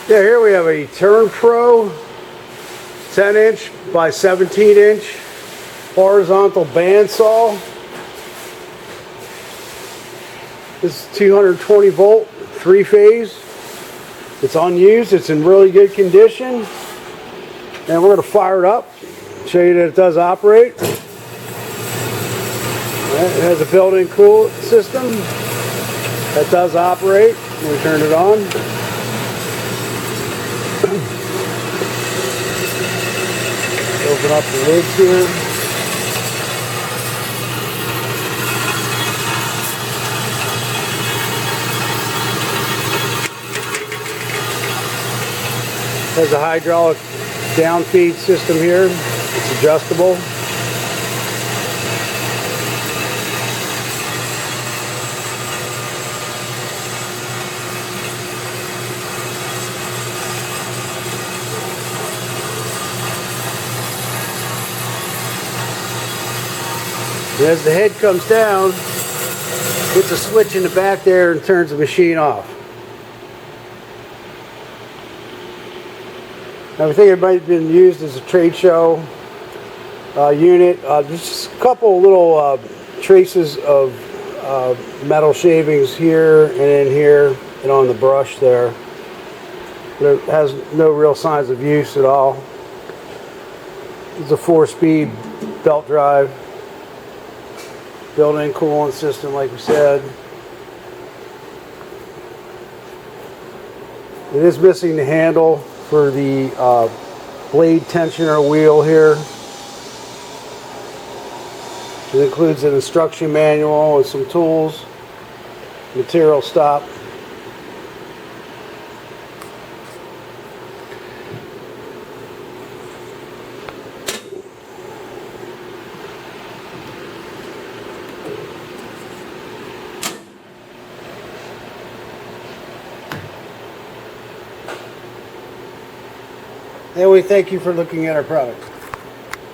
Yeah, here we have a Turn Pro 10-inch by 17-inch horizontal bandsaw. This is 220 volt, 3-phase. It's unused, it's in really good condition. And we're going to fire it up, show you that it does operate. It has a built-in cool system that does operate when we turn it on. Open up the lids here. Has a hydraulic down feed system here. It's adjustable. And as the head comes down, hits a switch in the back there and turns the machine off. Now we think it might have been used as a trade show unit. Just a couple little traces of metal shavings here and in here and on the brush there. But it has no real signs of use at all. It's a 4-speed belt drive. Built-in coolant system, like we said. It is missing the handle for the blade tensioner wheel here. It includes an instruction manual and some tools, material stop. And we thank you for looking at our product.